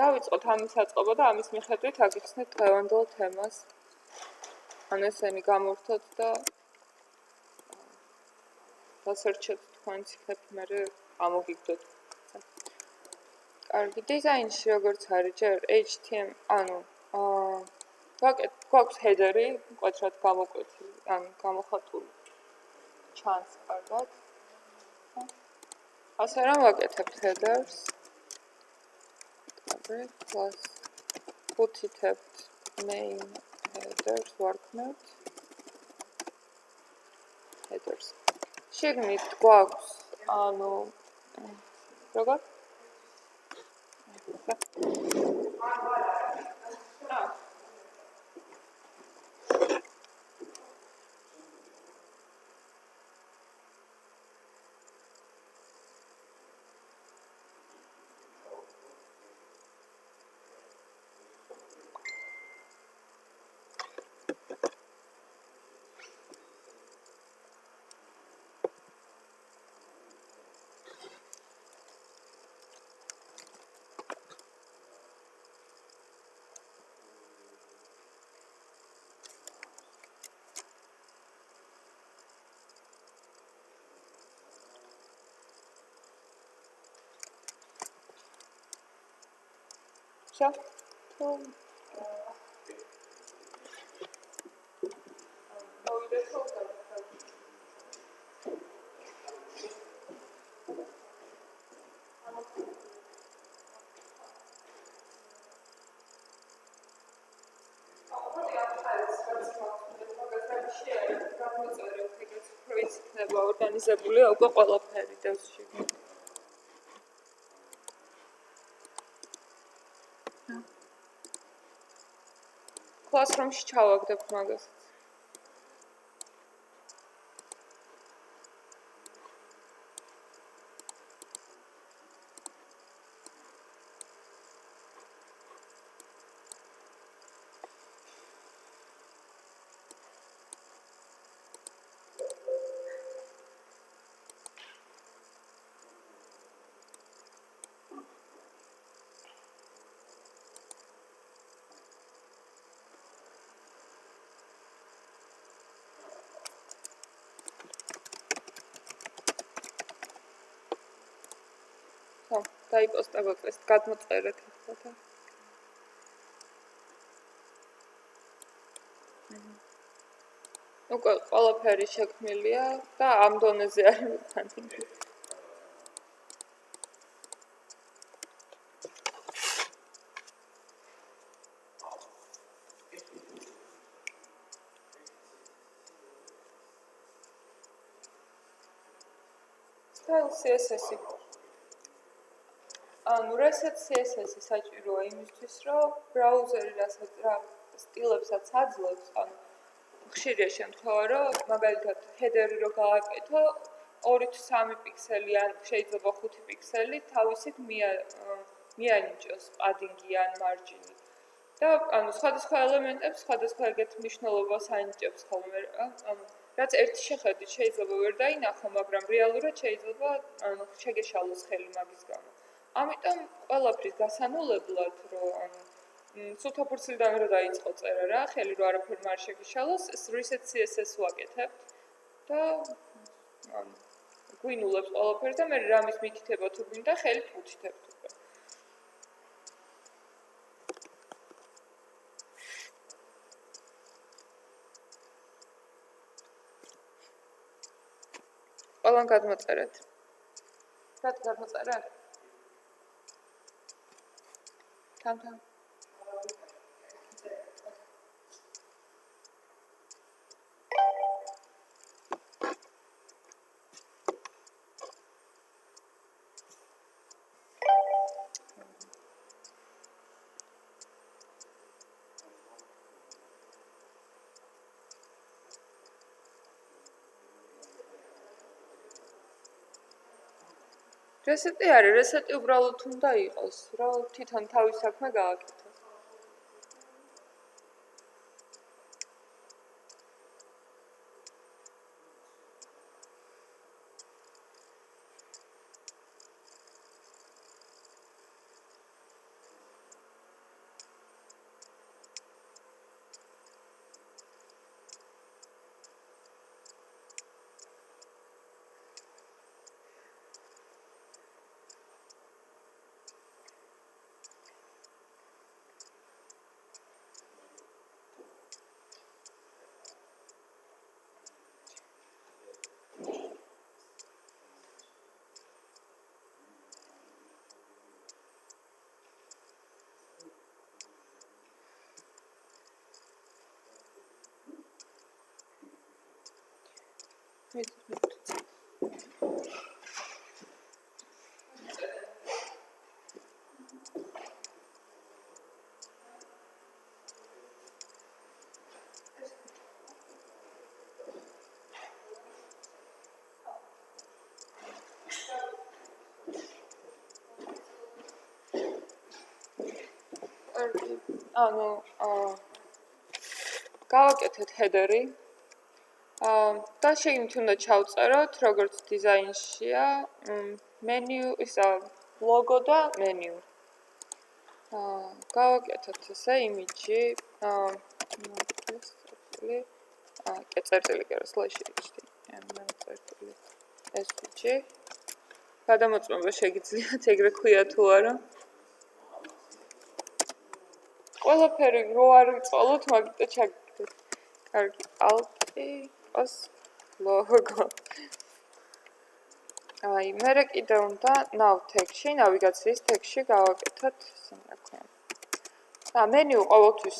დავიწყოთ ამის აწყობა და ამის მიხედვით აგიხსნით დღევანდელ თემას. ან ესენი გამორთოთ და დასერჩეთ თქვენ ციხეთ, მერე ამოგიგდოთ. კარგი, დიზაინში როგორც არის ჯერ HTML, ანუ გვაქვს ჰედერი, მკვეთრად გამოკვეთილი, ან გამოხატული ჩანს კარგად. ასე რომ ვაკეთებთ headers. Plus ვუთითებთ main headers ვარქმევთ. headers. შეგნით გვაქვს, ანუ როგორ? ორგანიზებულია უკვე ყველაფერი დასში. Classroom-ში ჩავაგდებთ მაგას. დაიპოსტა გვაქვს გადმოწერეთ ახლა. უკვე ყველაფერი შექმნილია და ამ დონეზე არის მიხანილი. Style CSS-ი. ანუ reset CSS-ი საჭიროა იმისთვის, რომ ბრაუზერი რა სტილებსაც აძლევს, ანუ ხშირია შემთხვევა, რომ მაგალითად header-ი რო გააკეთო 2-3 პიქსელი ან შეიძლება 5 პიქსელი თავისით მიანიჭოს padding-ი ან margin-ი. და ანუ სხვადასხვა ელემენტებს სხვადასხვა ეგეთ მნიშვნელობას ანიჭებს ხოლმე. ანუ რაც ერთი შეხედვით შეიძლება ვერ დაინახო, მაგრამ რეალურად შეიძლება ანუ შეგეშალოს ხელი მაგის გამო. ამიტომ ყველაფრის გასანულებლად, რომ ანუ სულთაფურცლიდან რო დაიწყო წერა რა, ხელი რო არაფერმა არ შეგეშალოს, reset CSS ვაკეთებთ და ანუ გვინულებს ყველაფერს და მე რამის მითითება თუ გვინდა, ხელით ვუთითებთ უკვე. ყველან გადმოწერეთ. რა გადმოწერეთ? Tam. Reset-ი არის, reset-ი უბრალოდ უნდა იყოს, რომ თვითონ თავის საქმე გააკეთოს. ანუ გავაკეთეთ ჰედერი. და შეგვიძლია უნდა ჩავწეროთ, როგორც დიზაინშია, მენიუ, ისა ლოგო და მენიუ. გავაკეთოთ ესე იმიჯი, წერტილი კი არა, სლეში ვიჩდი. წერტილი. ეს ვიჯი. გადამოწმება შეგიძლიათ, ეგრე ქვია თუ არა. ყველაფერი რო არ ვიწყალოთ, მაგიტო ჩაგიგდეთ. კარგი, ალტი, ოს ლოგო. მერე კიდე უნდა nav tag-ში, ნავიგაციის tag-ში გავაკეთოთ, რა ქვია. მენიუ ყოველთვის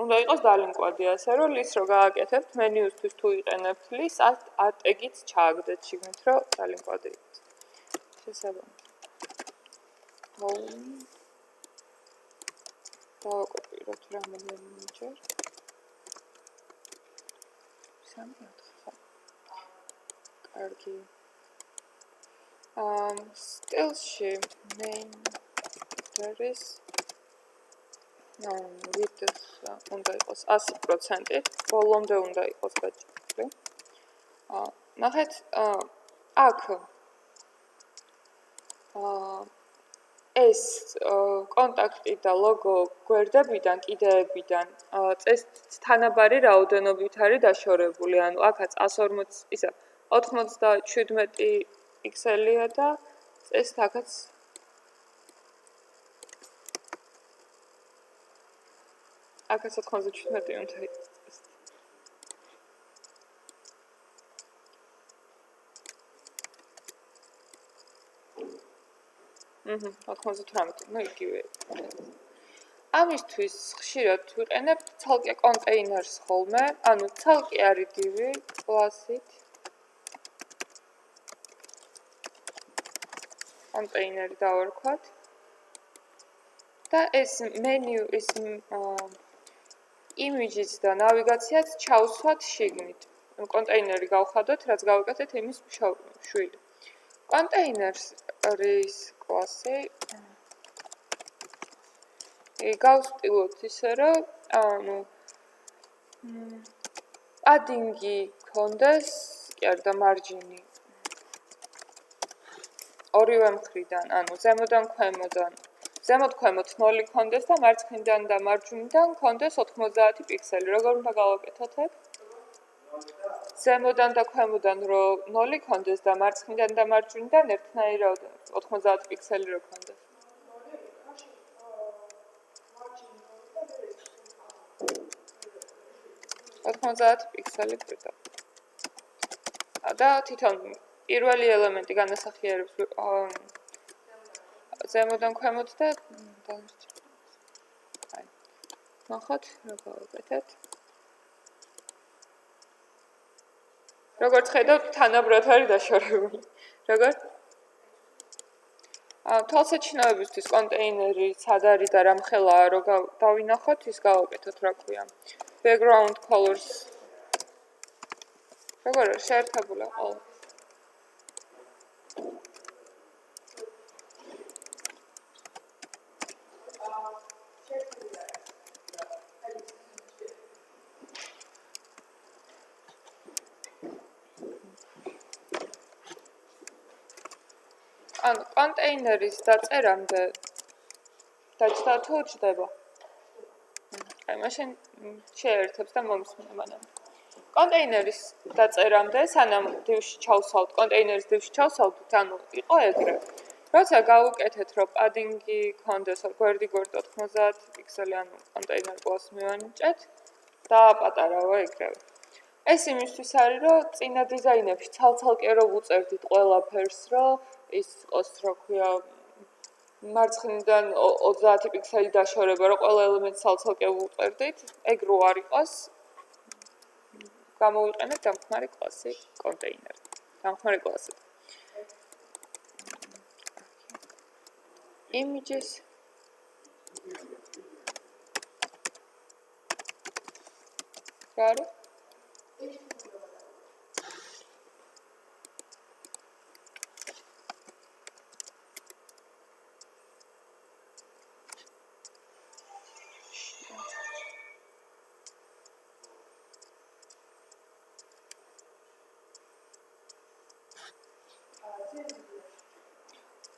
უნდა იყოს დალინკვადი, ასე რომ ლის რო გააკეთებთ, მენიუსთვის თუ იყენებთ ლის, არ tag-იც ჩააგდეთ შიგნით, რომ დალინკვადი იყოს. შესაბამისად. დავაკოპიროთ რამდენიმეჯერ. 3-4 ხო. კარგი. სტილში main there-is width უნდა იყოს 100%, ბოლომდე უნდა იყოს გაჭრილი. ნახეთ, აქ ეს კონტაქტი და ლოგო გვერდებიდან, კიდეებიდან წესით თანაბარი რაოდენობით არის დაშორებული. ანუ აქაც 140, ისა 97 პიქსელია და წესით აქაც აქაც 97 უნდა იყოს. 98, ну იგივე. ამისთვის ხშირად ვიყენებ ცალკე კონტეინერს ხოლმე, ანუ ცალკე არის დივი კლასით. კონტეინერი დავარქვათ. და ეს მენიუ, ეს იმიჯიც და ნავიგაციაც ჩავსვათ შიგნით. კონტეინერი გავხადოთ, რაც გავაკეთეთ იმის შვილი. კონტეინერს რის კლასი გავსტილოთ ისე, რომ ანუ პადინგი გქონდეს, კი არა და მარჯინი ორივე მხრიდან, ანუ ზემოდან ქვემოდან. ზემოთ ქვემოთ 0 გქონდეს და მარცხნიდან და მარჯვნიდან გქონდეს 90 პიქსელი. როგორ უნდა გავაკეთოთ ეგ? ზემოდან და ქვემოდან რო 0 გქონდეს და მარცხნიდან და მარჯვნიდან ერთნაირი 90 პიქსელი რო გქონდეს. 90 პიქსელი გვერდა. და თვითონ პირველი ელემენტი განასახიერებს ზემოდან ქვემოთ და აი. ნახოთ, რა გავაკეთეთ. როგორც ხედავთ, თანაბრად არის დაშორებული. როგორ? თვალსაჩინოებისთვის კონტეინერი სად არის და რამხელაა, რომ დავინახოთ, ის გავაკეთოთ, რა ქვია. Background colors. როგორ არის შეერთებული ყოველ? ანუ კონტეინერის დაწერამდე დაჭდა თუ ჭდება? აი, მაშინ შეერთებს და მომისმინე მანამ. კონტეინერის დაწერამდე, სანამ დივში ჩავსავთ, კონტეინერის დივში ჩავსავთ, ანუ იყო ეგრე. როცა გავუკეთეთ, რომ პადინგი გქონდეს გვერდი-გვერდ 90 პიქსელი, ანუ კონტეინერ კლასს მივანიჭეთ და პატარავა ეგრევე. ეს იმისთვის არის, რომ წინა დიზაინებში ცალ-ცალკე რო ვუწერდით ყველაფერს, რომ ის იყოს, რა ქვია, მარცხნიდან 30 პიქსელი დაშორება, რომ ყველა ელემენტს ცალ-ცალკე ვუწერდით, ეგ რო არ იყოს, გამოვიყენებ დამხმარე კლასი კონტეინერი. დამხმარე კლასი. Images. Got it?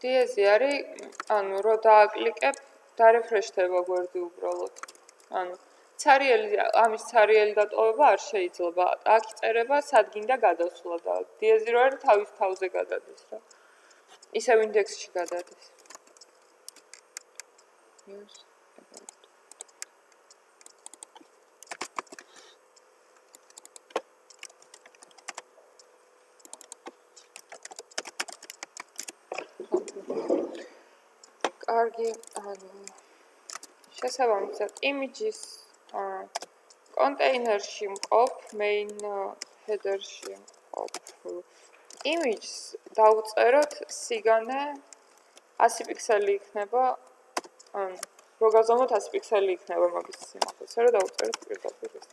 Diezi არის, ანუ რო დააკლიკებ, დარეფრეშდება გვერდი უბრალოდ. ანუ ცარიელი, ამის ცარიელი დატოვება არ შეიძლება. აქ წერება სადგინდა გადასვლა და დიეზი რო არის თავის თავზე გადადის რა. ისევ ინდექსში გადადის. კარგი, ანუ შესაბამისად images კონტეინერში მყოფ main header-ში მყოფ images დავწეროთ სიგანე 100 პიქსელი იქნება, ანუ რო გაზომოთ 100 პიქსელი იქნება მაგის სიმაღლე, ისე რომ დავწეროთ პირდაპირ ეს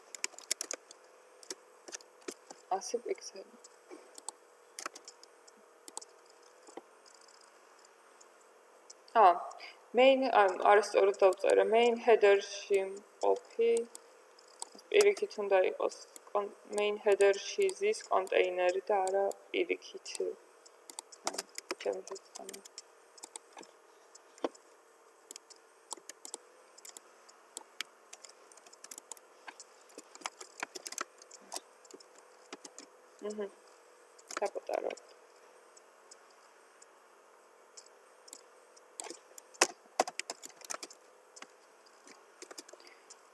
100 პიქსელი. main არასწორად დავწერე main header-ში მყოფი პირიქით უნდა იყოს main header-ში ზის კონტეინერი და არა პირიქით. დაპატარო.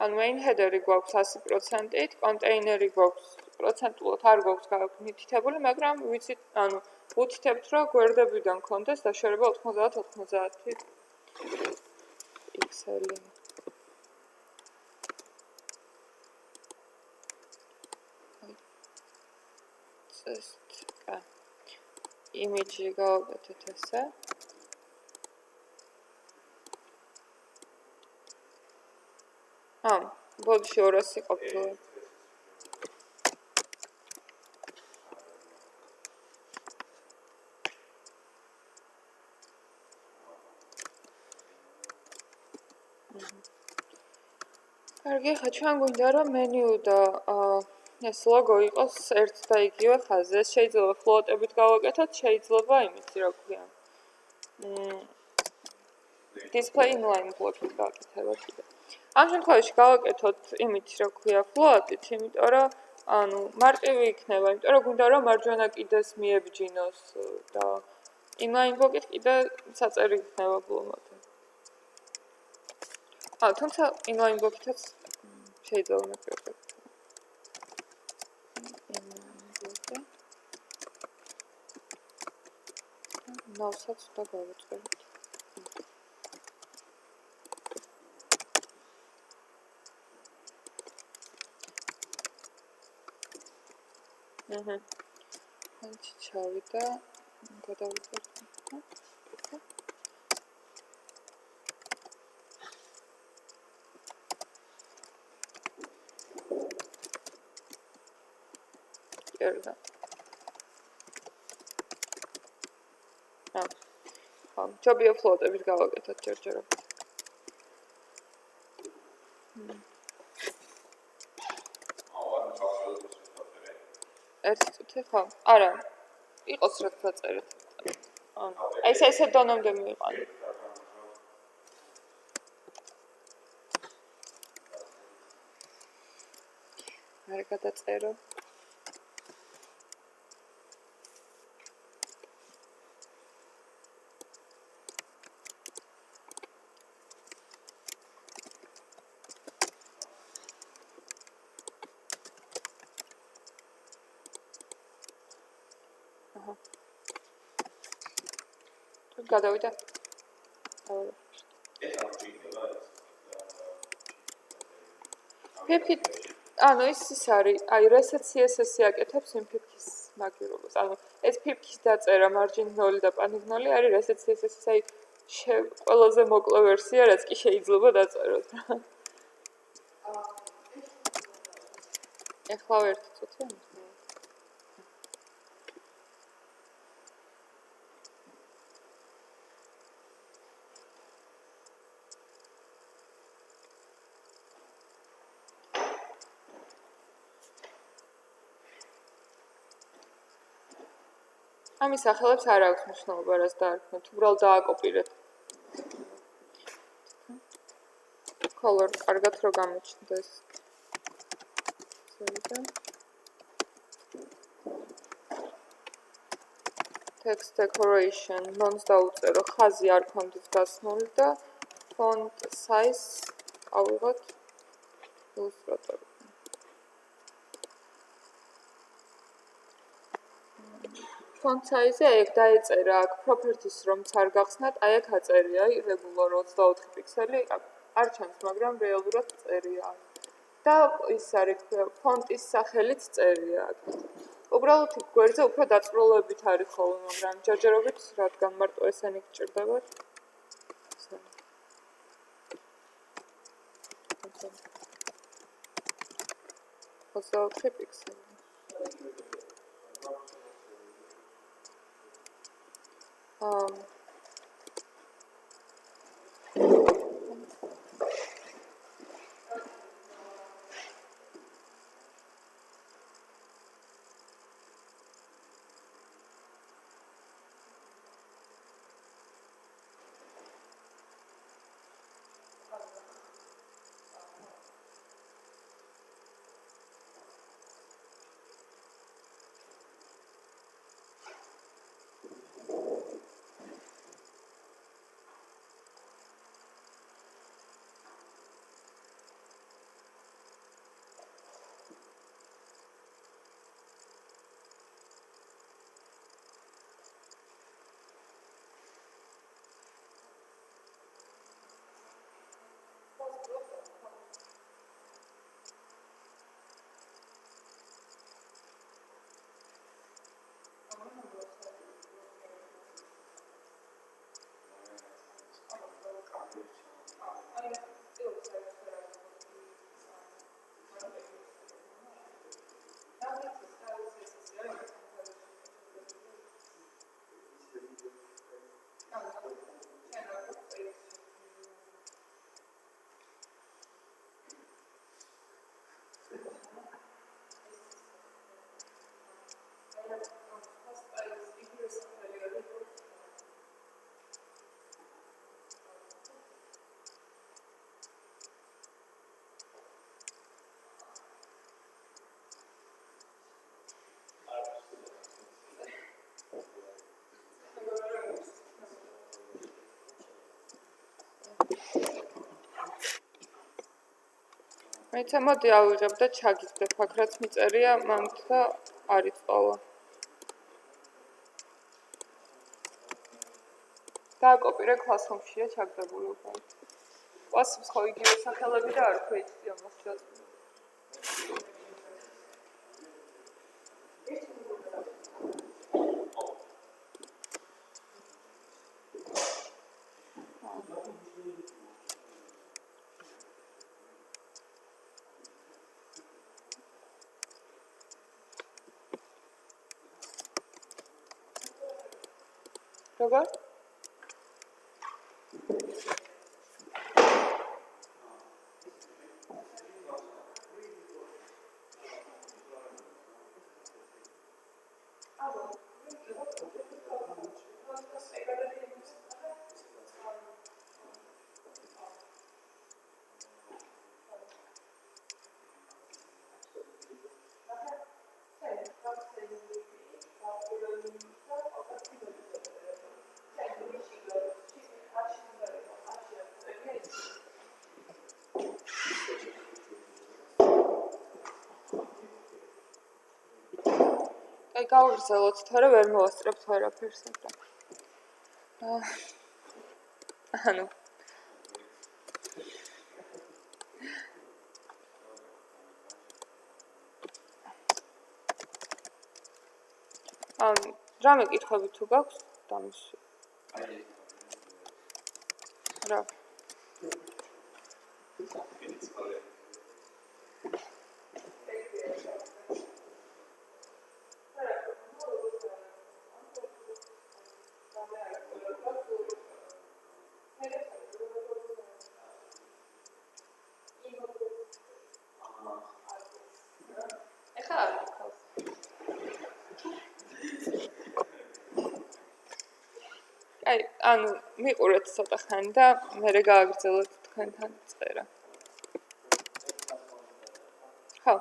ან main header-ი გვაქვს 100%-ით, კონტეინერი გვაქვს პროცენტულად არ გვაქვს მითითებული, მაგრამ ვიცით, ანუ ვუთითებთ, რომ გვერდებიდან კონდეს დაშორება 90-90 პიქსელი. image-ი გავაკეთეთ ესე. ბოდიში 200 ყოფილა. კარგი, ხა ჩვენ გვინდა რომ მენიუ და ეს ლოგო იყოს ერთ და იგივე ხაზზე. შეიძლება ფლოუტებით გავაკეთოთ, შეიძლება იმით, რა ქვია. display inline block-ით გავაკეთებთ კიდე. ამ შემთხვევაში გავაკეთოთ იმით, რა ქვია, ფლოუტით, იმიტომ რომ ანუ მარტივი იქნება, იმიტომ რომ გვინდა რომ მარჯვენა კიდეს მიებჯინოს და inline block-ით კიდე საწერი იქნება ბლომად. თუმცა inline block-ითაც შეიძლება მეკრებდეთ. ნავსაც და გავაწეროთ. ანჩი ჩავიდა, გადავიწერთ. ერდა. ჯობია ფლოუტებით გავაკეთოთ ჯერჯერობით. ერთი წუთი ხო? არა. იყოს რა დაწერეთ. აი ესე დონემდე მივიყანე. არ გადაწერო. გადავიდა. ფიფით ანუ ის არის, აი reset CSS-ი აკეთებს იმ ფიფქის მაგირობას. ანუ ეს ფიფქის დაწერა margin-ნოლი და panig-ნოლი არის reset CSS-ის, აი ყველაზე მოკლე ვერსია, რაც კი შეიძლება დაწეროთ. ეხლა ერთი წუთი ამბობ. ამის სახელებს არ აქვს მნიშვნელობა, რას დაარქმევთ, უბრალოდ დააკოპირეთ. color კარგად რო გამოჩნდეს. text decoration non-ს დაუწერო, ხაზი არ ქონდეს გასმული და font size ავიღოთ illustrator. font size-ი ეგ დაეწერა აქ properties რომც არ გახსნათ, აი აქ აწერია, regular 24 პიქსელი, არ ჩანს, მაგრამ რეალურად წერია. და ის არის font-ის სახელიც წერია აქ. უბრალოდ გვერდზე უფრო დაწვრილებით არის ხოლმე, მაგრამ ჯერჯერობით რადგან მარტო ესენი გჭირდებათ. 24 პიქსელი. მეცა მოდი ავიღებ და ჩაგიგდებ, აქ რაც მიწერია, მანდ და არ იწვალა. დააკოპირე classroom-შია ჩაგდებული უკვე. კლასს ხო იგივე სახელები და არ ქვეითია მოხდა. როგორ? აი გავგრძელოთ, თორე ვერ მოვასწრებთ ვერაფერს ახლა. ანუ რამე კითხვები თუ გაქვს დამის რა ანუ მიყურეთ ცოტა ხანი და მერე გააგრძელოთ თქვენთან წერა. ხო.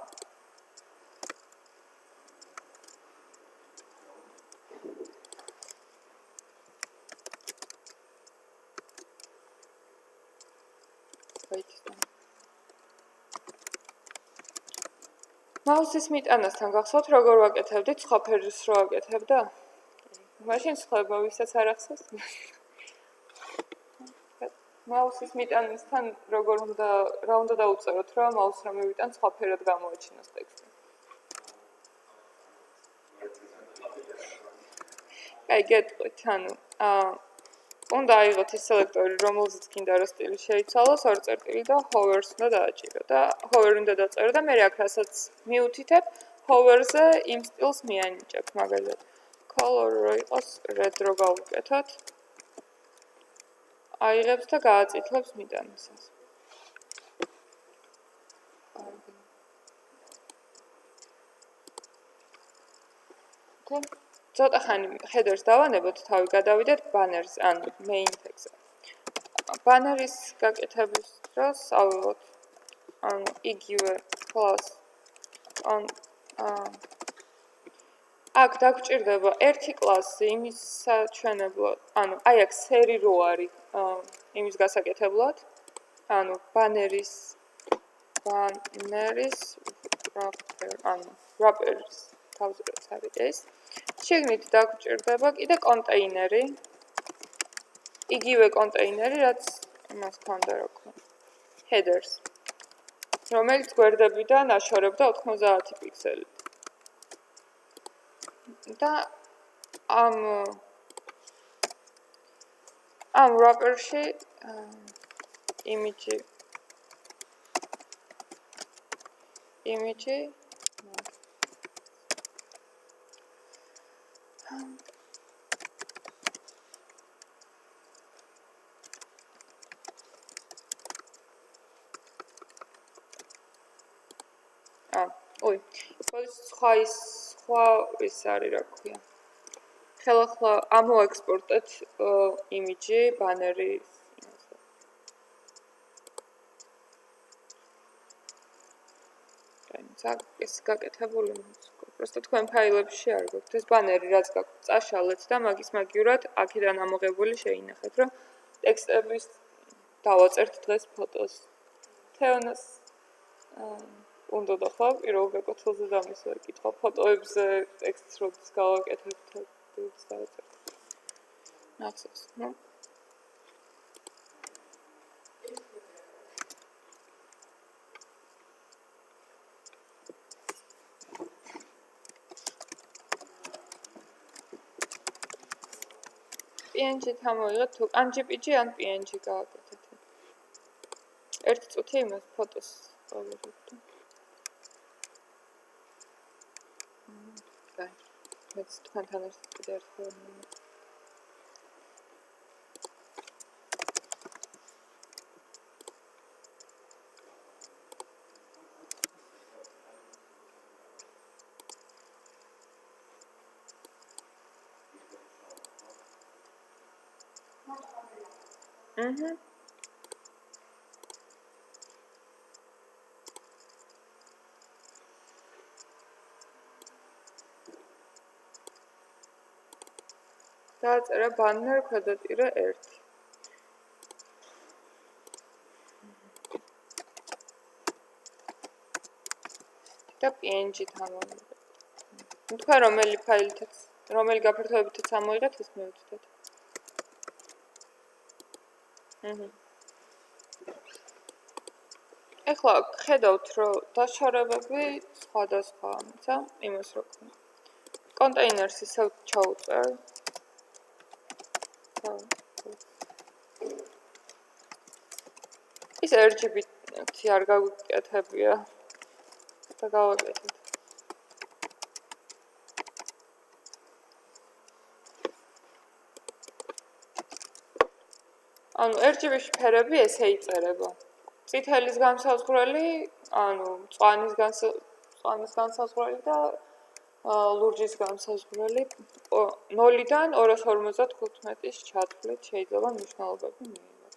მაუსის მიტანასთან გახსოვთ როგორ ვაკეთებდით, სხვა ფერის რო ვაკეთებდა? მაშინ სხვაება ვისაც არ ახსოვს. მაუსის მიტანასთან როგორ რა უნდა დაუწეროთ, რომ მაუსს რა მივიტან სხვა ფერად გამოაჩინოს ტექსტი. გეტყვით, ანუ უნდა აიღოთ ის სელექტორი, რომელზეც გინდა რომ სტილი შეიცვალოს, ორ წერტილი და hover-ს უნდა დააჭირო და hover-ი უნდა დაწერო და მე აქ რასაც მიუთითებ, hover-ზე იმ სტილს მიანიჭებ, მაგალითად. color რო იყოს red რო გავუკეთოთ. აიღებს და გააწითლებს მიტანისას. ცოტა ხანი header-ს დავანებოთ, თავი გადავიდეთ banner-ზე, ანუ main text-ზე. banner-ის გაკეთების დროს ავიღოთ ანუ იგივე class აქ დაგჭირდება ერთი კლასი იმის საჩვენებლად, ანუ აი აქ სერი რო არის იმის გასაკეთებლად, ანუ banner-ის wrapper-ის თავზე რაც არის ეს. შეგნით დაგჭირდება კიდე კონტეინერი. იგივე კონტეინერი, რაც იმას ქონდა რა ქვია. headers. რომელიც გვერდებიდან აშორებდა 90 პიქსელი. და ამ wrapper-ში image სხვა ის არის რა ქვია. ხელახლა ამოექსპორტეთ იმიჯი, ბანერი. ეს გაკეთებული просто თქვენ ფაილებში არ გვაქვს ეს ბანერი რაც გაქვთ წაშალეთ და მაგისმაგივრად აქედან ამოღებული შეინახეთ რომ ტექსტების დავაწერთ დღეს ფოტოს. თეონას უნდა და ხო პირველ გაკეთილზე დამისვა კითხვა ფოტოებზე ტექსტს როდის გავაკეთებთ ის დავაწერთ. ნახსოვს, ნუ PNG-ით ამოიღეთ თუ ან JPG ან PNG გააკეთეთ. ერთი წუთი იმას ფოტოს გავიღებთ. მეც თქვენთან ერთად კიდე ერთხელ დააწერა banner ქვედატირა 1. და PNG-ით ამოვიღეთ. თქვენ რომელი ფაილითაც, რომელი გაფართოებითაც ამოიღეთ, ის მივუთითეთ. ეხლა ხედავთ, რომ დაშორებები სხვადასხვა ამცა, იმას რო ქვია. კონტეინერს ისევ ჩაუწერ. ის RGB-ი არ გავიკეთებია და გავაკეთებ. ანუ RGB-ში ფერები ესე იწერება. წითელის განსაზღვრელი, ანუ მწვანის განსაზღვრელი და ლურჯის განსაზღვრელი 0-დან 255-ის ჩათვლით შეიძლება მნიშვნელობები მიიღოს.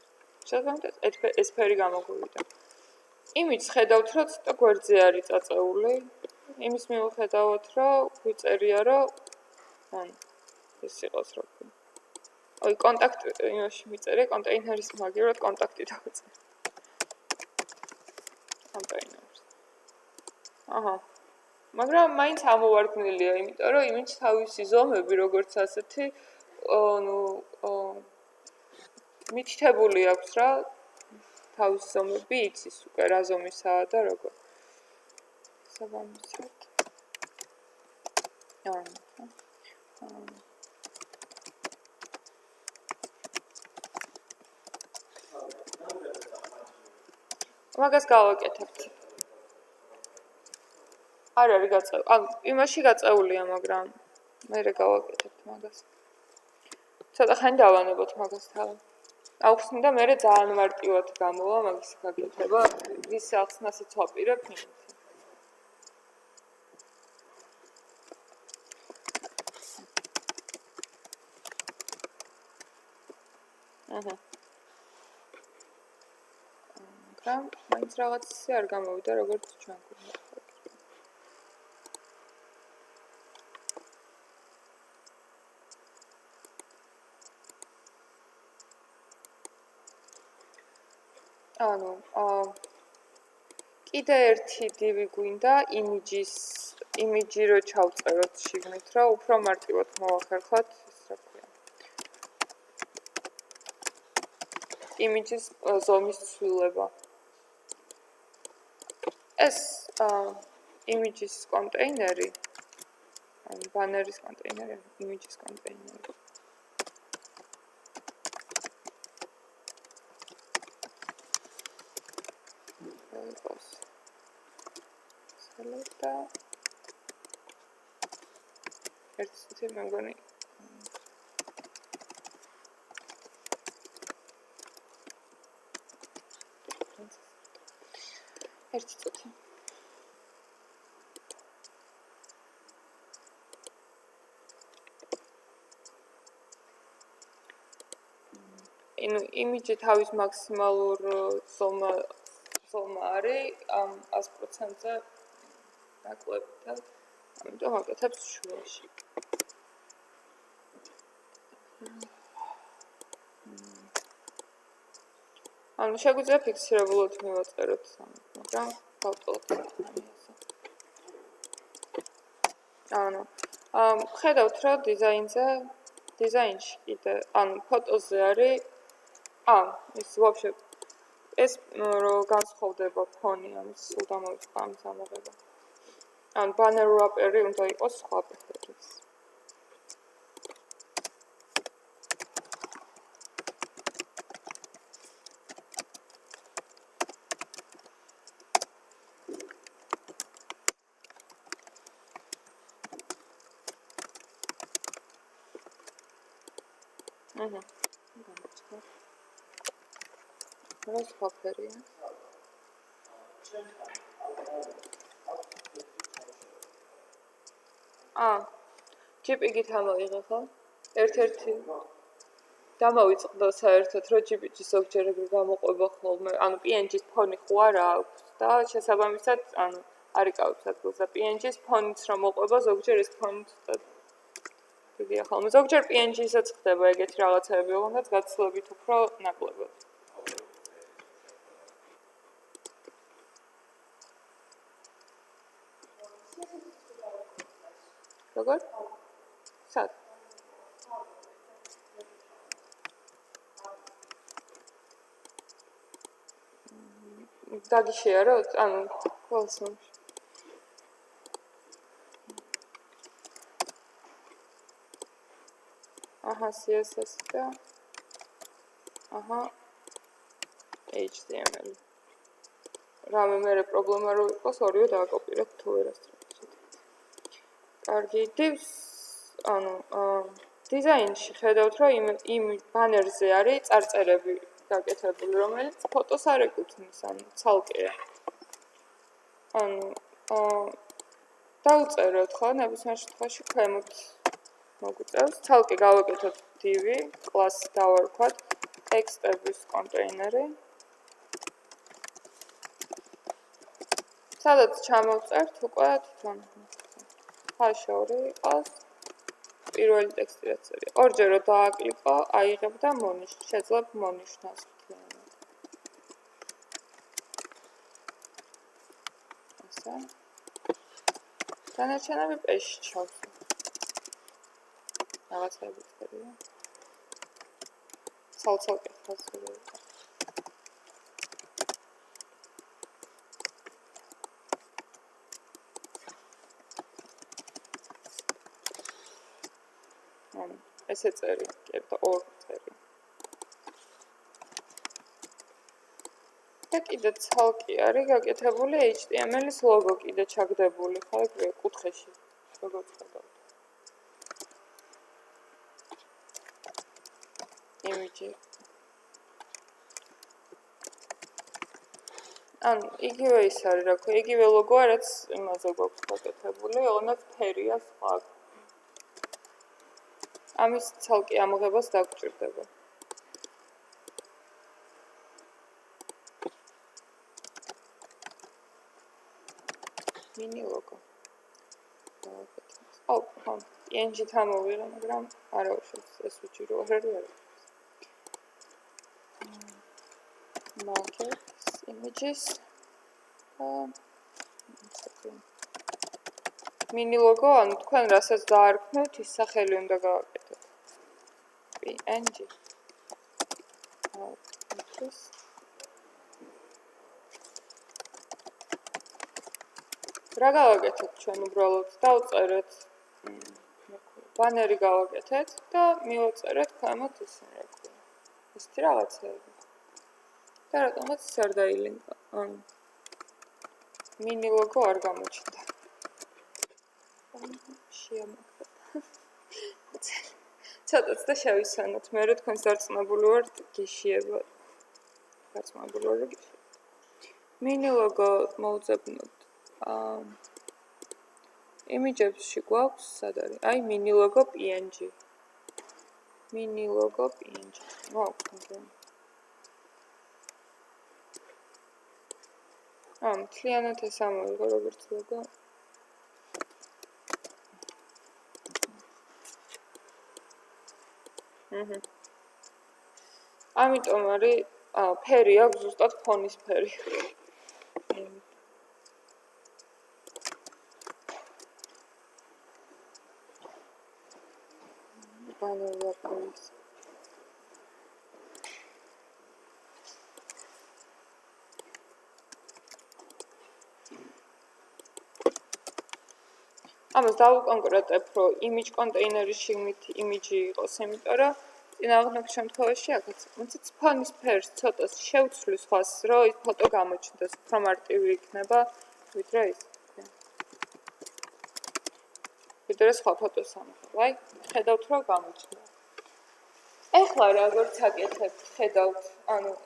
შესაბამისად ეს ფერი გამოგვივიდა. იმით ხედავთ, რომ ცოტა გვერდზე არის წაწეული. იმის მიუხედავად, რომ ვიწერია, რომ ეს იყოს რა. Ой, კონტაქტ იმაში მიწერე, კონტეინერის მაგივრად კონტაქტი დავწერე. კონტეინერს. აჰა. მაგრამ მაინც ამოვარდნილია, იმიტომ რომ იმით თავისი ზომები, როგორც ასეთი, მითითებული აქვს რა, თავისი ზომები იცის უკვე რა ზომისაა და როგორ. შესაბამისად. მაგას გავაკეთებთ. არ არის გაწეული. ანუ იმაში გაწეულია, მაგრამ მერე გავაკეთებთ მაგას. ცოტა ხანი დავანებოთ მაგას თავი. აუხსნი და მერე ძალიან მარტივად გამოვა მაგის გაკეთება. ვის ახსნასიც ვაპირებ იმით. მაინც რაღაც ისე არ გამოვიდა, როგორც ჩვენ გვინდა. ანუ კიდე ერთი დივი გვინდა იმიჯი რო ჩავწეროთ შიგნით, რა უფრო მარტივად მოვახერხოთ, ის რა ქვია. იმიჯის ზომის ცვლილება. ეს იმიჯის კონტეინერი, ბანერის კონტეინერი, იმიჯის კონტეინერი. და ერთი წუთი მე მგონი ერთი წუთი იმიჯი თავის მაქსიმალურ ზომა არის 100%-ზე დაკლები და ამიტომ აკეთებს შუაში. ანუ შეგვიძლია ფიქსირებულად მივაწეროთ სამი, მაგრამ დავტოვოთ. ანუ ხედავთ, რომ დიზაინში კიდე, ანუ ფოტოზე არის ის ვაფშე ეს რომ განსხვავდება ფონი ამის სულ დამოიწყო ამის ამოღება. ან ბანერ რაპერი უნდა იყოს სხვა ფერის. რა სხვა ფერია? ჯიპიგით ამოიღე ხო? ერთ-ერთი დამოვიწყდა საერთოდ, რომ ჯიპიჯი ზოგჯერ ეგრე გამოყვება ხოლმე, ანუ PNG-ის ფონი ხო არა აქვს და შესაბამისად, ანუ არ იკავებს ადგილს და PNG-ის ფონიც რომ მოყვება, ზოგჯერ ეს ფონი დიდია ხოლმე. ზოგჯერ PNG-ისაც ხდება ეგეთი რაღაცები, ოღონდ გაცილებით უფრო ნაკლებად. როგორ? სად? დაგიშეა რა, ანუ ყველს მომში. აჰა, CSS და აჰა, HTML. რამე მერე პრობლემა რო იყოს, ორივე დააკოპიროთ თუ ვერასწრაფოთ. კარგი, დიზაინში ხედავთ, რომ იმ ბანერზე არის წარწერები გაკეთებული, რომელიც ფოტოს არ ეკუთვნის, ცალკეა. დავწეროთ, ხო, ნებისმიერ შემთხვევაში ქვემოთ მოგვიწევს, ცალკე გავაკეთოთ div, კლასი დავარქვათ, ტექსტების კონტეინერი. სადაც ჩამოვწერთ უკვე თვითონ ფაშორი იყოს პირველი ტექსტი რაც არის. ორჯერ რომ დააკლიკო, აიღებ და მონიშნ, შეძლებ მონიშნას მთლიანად. ასე. დანარჩენები პეშში ჩავსვი. რაღაცები წერია. ცალ-ცალკე ხაზები. ესე წერი, კერძო ორ წერი. და კიდე ცალკე არის გაკეთებული HTML-ის ლოგო კიდე ჩაგდებული, ხო, ეგრე კუთხეში. როგორც ხედავთ. იმიჯი. იგივე ის არის, რა ქვია, იგივე ლოგოა, რაც იმაზე გვაქვს გაკეთებული, ოღონდ ფერია სხვა. ამის ცალკე ამოღებას დაგჭირდება. მინი ლოგო. ხო, PNG-ით ამოვიღე, მაგრამ არა უშავს ეს უჭირო ორი არის. Markets, images. მინი ლოგო, ანუ თქვენ რასაც დაარქმევთ, ის სახელი უნდა გავაკეთოთ. PNG. რა გავაკეთეთ ჩვენ უბრალოდ? დავწერეთ ბანერი გავაკეთეთ და მივაწერეთ ქვემოთ ისინი რა ქვია. ისეთი რაღაცეები. და რატომაც ის არ დაილინკა. მინი ლოგო არ გამოჩნდა. ცოტაც და შევისვენოთ. მე რო თქვენ სარწმუნებული ვართ, გიშიება. სარწმუნებული ვარ, გიშიება. მინი ლოგო მოუძებნოთ. იმიჯებში გვაქვს, სად არის? აი, მინი ლოგო PNG. მინი ლოგო PNG. მოაქვს. მთლიანად ეს ამოვიღო როგორც ლოგო. ამიტომ არის ფერი აქვს ზუსტად ფონის ფერი. ბანერი აქვს. ამას დავუკონკრეტებ, რომ image კონტეინერის შიგნით იმიჯი იყოს, იმიტომ რომ წინააღმდეგ შემთხვევაში აქაც თუმცა ფონის ფერს ცოტა შევცვლი სხვას, რომ ის ფოტო გამოჩნდეს, უფრო მარტივი იქნება, ვიდრე ის. ვიდრე სხვა ფოტოს ამოღებ. აი, ხედავთ, რომ გამოჩნდა. ეხლა როგორც აკეთებთ, ხედავთ,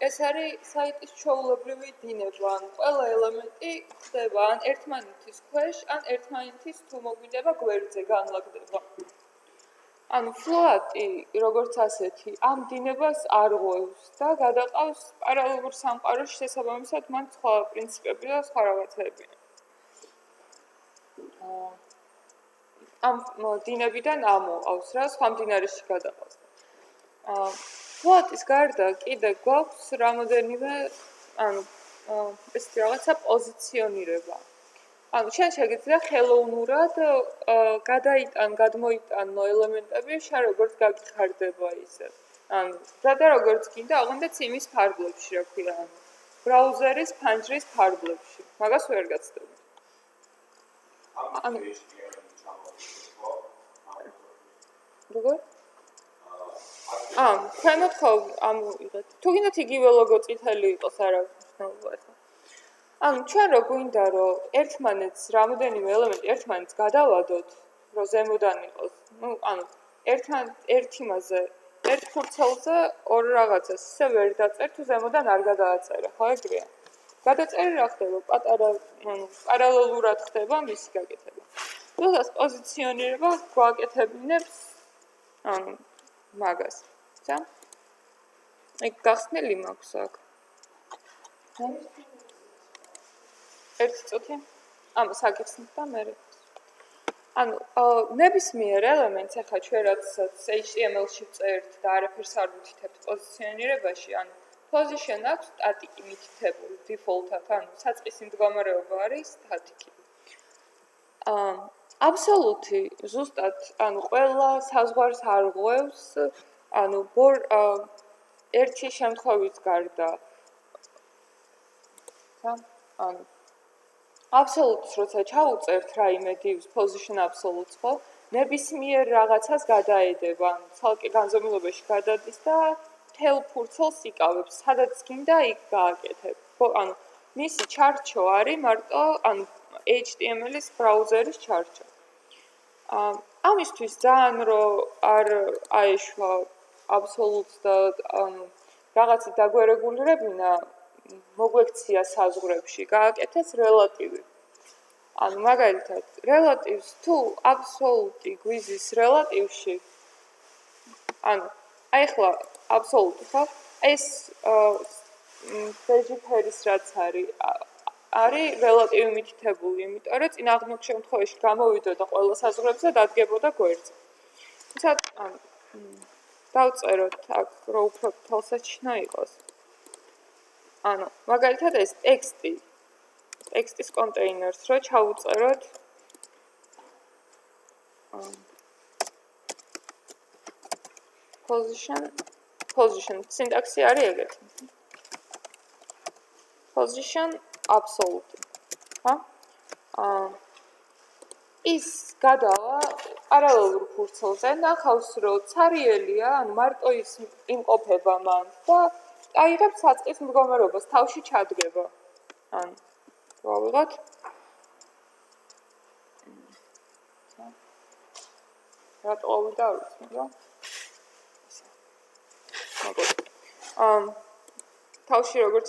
ეს არის საიტის ჩვეულებრივი დინება, ყველა ელემენტი ხდება ან ერთმანეთის ქვეშ, ან ერთმანეთის თუ მოგვიდება გვერდზე განლაგდება. ფლოატი, როგორც ასეთი, ამ დინებას არ ღვევს და გადაყავს პარალელურ სამყაროში, შესაბამისად, მან სხვა პრინციპები და სხვა რაღაცები. ამ დინებიდან ამოყავს რა, სხვა მდინარეში გადაყავს. ფლოატის გარდა კიდე გვაქვს რამოდენიმე, ეს რაღაცა პოზიციონირება. შენ შეგიძლია ხელოვნურად გადმოიტანო ელემენტები, შენ როგორც გაგიხარდება ისე. და როგორც გინდა, აღუნდაც იმის ფარგლებში, რა ქვია, ბრაუზერის ფანჯრის ფარგლებში. მაგას ვერ გაცდები. როგორ? ქვემოთ ხო ამოვიღეთ. თუ გინდათ იგივე ლოგო წითელი იყოს, არა მნიშვნელობა ახლა. ჩვენ რო გვინდა რომ ერთმანეთს რამოდენიმე ელემენტი ერთმანეთს გადავადოთ, რომ ზემოდან იყოს, ერთ იმაზე, ერთ ფურცელზე ორ რაღაცას ისე ვერ დაწერ, თუ ზემოდან არ გადააწერა, ხო ეგრეა? გადაწერი რა ხდება? პატარა, პარალელურად ხდება მისი გაკეთება. როდესაც პოზიციონირება გვაკეთებინებს მაგას. ცა? ეგ გახსნილი მაქვს აქ. ერთი წუთი? საგიხსნით და მერე. ნებისმიერ ელემენტს ახლა ჩვენ რაც HTML-ში წერთ და არაფერს არ ვუთითებთ პოზიციონირებაში, position აქვს სტატიკი მითითებული default-ად, საწყისი მდგომარეობა არის სტატიკი. აბსოლუტი ზუსტად, ყველა საზღვარს არღვევს, ერთი შემთხვევის გარდა. აბსოლუტს როცა ჩაუწერთ რაიმე divs position absolutes ხო, ნებისმიერ რაღაცას გადაედება, ცალკე განზომილობაში გადადის და მთელ ფურცელს იკავებს, სადაც გინდა იქ გააკეთებ. მისი ჩარჩო არის მარტო HTML-ის ბრაუზერის ჩარჩო. ამისთვის ძალიან რომ არ აეშვა აბსოლუტს და რაღაცა დაგვერეგულირებინა, მოგვექცია საზღვრებში, გააკეთეს რელატივი. მაგალითად, რელატივს თუ აბსოლუტი გვიზის რელატივში, ახლა აბსოლუტი ხო? ეს ბეჟი ფერის რაც არის რელატივი მითითებული, იმიტომ რომ წინააღმდეგ შემთხვევაში გამოვიდოდა ყველა საზღვრებზე და დადგებოდა გვერდზე. თუმცა დავწეროთ აქ, რომ უფრო თვალსაჩინო იყოს. მაგალითად ეს ტექსტის კონტეინერს რო ჩავუწეროთ position სინტაქსი არის ეგეთი. position absolute. ის გადავა პარალელურ ფურცელზე, ნახავს რომ ცარიელია, მარტო ის იმყოფება მან და აიღებს საწყის მდგომარეობას, თავში ჩადგება. ვავიღოთ. რატო ავიდა არ ვიცი, რა? თავში როგორც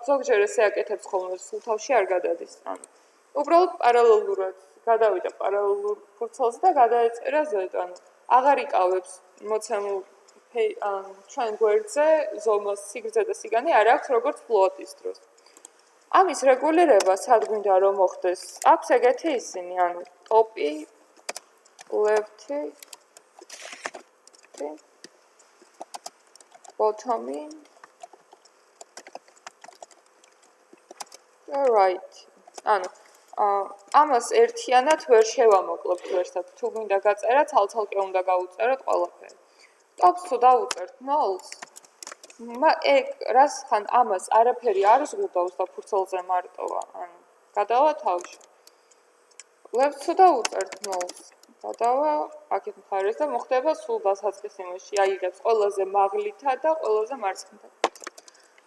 ზოგჯერ ესე აკეთებს ხოლმე, სულ თავში არ გადადის. უბრალოდ პარალელურად გადავიდა პარალელურ ფურცელზე და გადაეწერა ზედან. აღარ იკავებს მოცემულ ჩვენ გვერდზე ზომას, სიგრძე და სიგანი არ აქვს როგორც ფლოატის დროს. ამის რეგულირება სად გვინდა რომ მოხდეს? აქვს ეგეთი ისინი, ტოპი, left-ი, bottom-ი და right-ი. ამას ერთიანად ვერ შევამოკლებ ერთად. თუ გვინდა გაწერა, ცალ-ცალკე უნდა გავუწეროთ ყველაფერი. Tops თუ დავუწერთ 0-ს, ეგ რას ხან ამას არაფერი არ ზღუდავს და ფურცელზე მარტოა, გადავა თავში. Left თუ დავუწერთ 0-ს, გადავა აქეთ მხარეს და მოხდება სულ დასაწყისში, აიღებს ყველაზე მაღლითა და ყველაზე მარცხნიდან.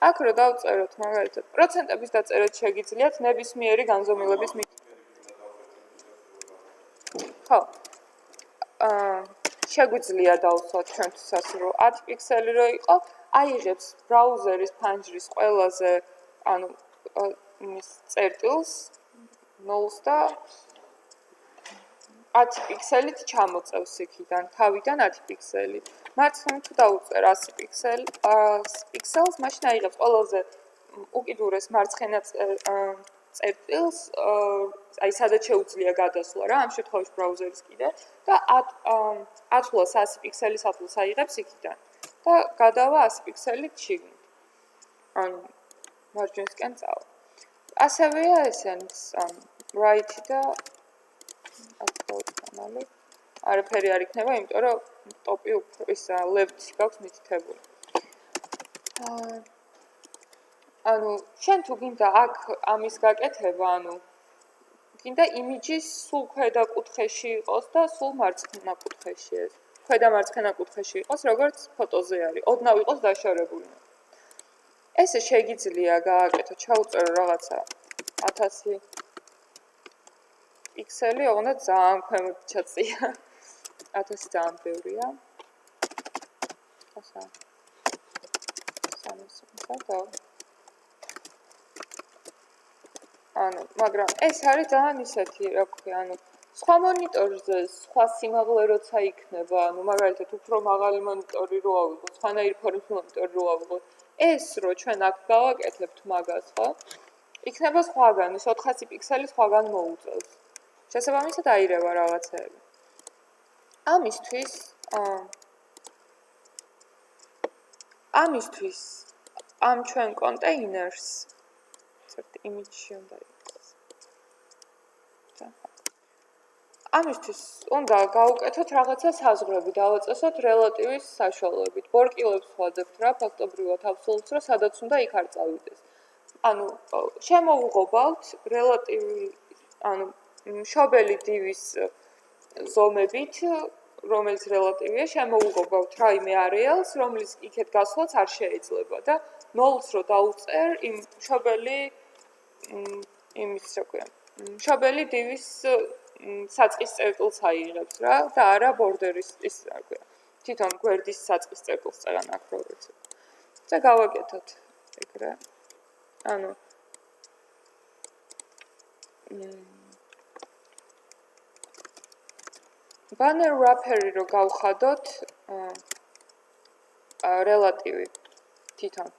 აქ რო დავწეროთ მაგალითად, პროცენტების დაწერეთ შეგიძლიათ ნებისმიერი განზომილების ხო. შეგვიძლია დავსვათ ჩვენთვისაც რომ 10 პიქსელი რო იყო, აიღებს ბრაუზერის ფანჯრის ყველაზე წერტილს 0-ს და 10 პიქსელით ჩამოწევს იქიდან, თავიდან 10 პიქსელი. მარცხნივ თუ დავუწერ 100 პიქსელს, მაშინ აიღებს ყველაზე უკიდურეს მარცხენა წერტილს, სადაც შეუძლია გადასვლა რა, ამ შემთხვევაში ბრაუზერის კიდე და 10-ლას 100 პიქსელის ათლს აიღებს იქიდან და გადავა 100 პიქსელით შიგნით. მარჯვნისკენ წავა. ასევეა ესეც right და არაფერი არ იქნება, იმიტომ რომ ტოპი უფრო ისა left-ი გაქვს მითითებული. შენ თუ გინდა აქ ამის გაკეთება, გინდა იმიჯის სულ ქვედა კუთხეში იყოს და სულ მარცხნა კუთხეში ეს. ქვედა მარცხენა კუთხეში იყოს, როგორც ფოტოზე არის, ოდნავ იყოს დაშორებული. ესე შეგიძლია გააკეთო, ჩაუწერო რაღაცა 1000 პიქსელი, ოღონდ ძალიან ქვემოთ ჩაწია. 1000 ძალიან ბევრია. ასა. მაგრამ ეს არის ძალიან ისეთი, რა ქვია, სხვა მონიტორზე, სხვა სიმაღლე როცა იქნება, მაგალითად, უფრო მაღალი მონიტორი რო ავიღოთ, სხვანაირი ფორმის მონიტორი რო ავიღოთ, ეს რო ჩვენ აქ გავაკეთებთ მაგას, ხო? იქნება სხვაგან, ის 400 პიქსელი სხვაგან მოუწევს. შესაბამისად აირევა რაღაცეები. ამისთვის ამ ჩვენ კონტეინერს ცოტა იმიჯში უნდა იყოს. ამისთვის უნდა გავუკეთოთ რაღაცა საზღვრები, დავაწესოთ რელატივის საშუალებით. ბორკილებს ვხდებთ რა, ფაქტობრივად აბსოლუტს, რომ სადაც უნდა იქ არ წავიდეს. შემოვუღობავთ რელატივი, მშობელი დივის ზომებით, რომელიც რელატივია, შემოვუღობავთ რაიმე არეალს, რომლის იქეთ გასვლაც არ შეიძლება და 0-ს რო დაუწერ იმ მშობელი დივის საწყის წერტილს აიღებს რა და არა ბორდერის ის რა ქვია. თვითონ გვერდის საწყის წერტილს წერან აქ როგორც. და გავაკეთოთ ეგრე. banner wrapper-ი რო გავხადოთ რელატივი თვითონ.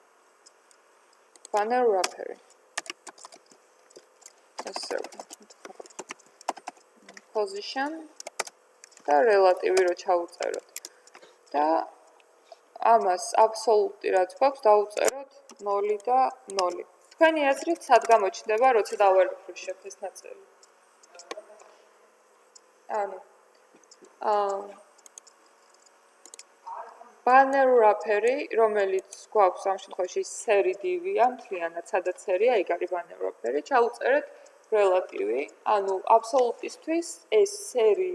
banner wrapper-ი. ესე position და რელატივი რო ჩაუწეროთ. და ამას აბსოლუტი რაც გვაქვს დავუწეროთ 0 და 0. თქვენი აზრით სად გამოჩნდება, როცა დავარეფრეშებ ეს ნაწილი? banner wrapper-ი, რომელიც გვაქვს ამ შემთხვევაში სერი დივია, მთლიანად სადაც სერია, ეგ არის banner wrapper-ი, ჩაუწერეთ რელატივი, აბსოლუტისთვის ეს სერი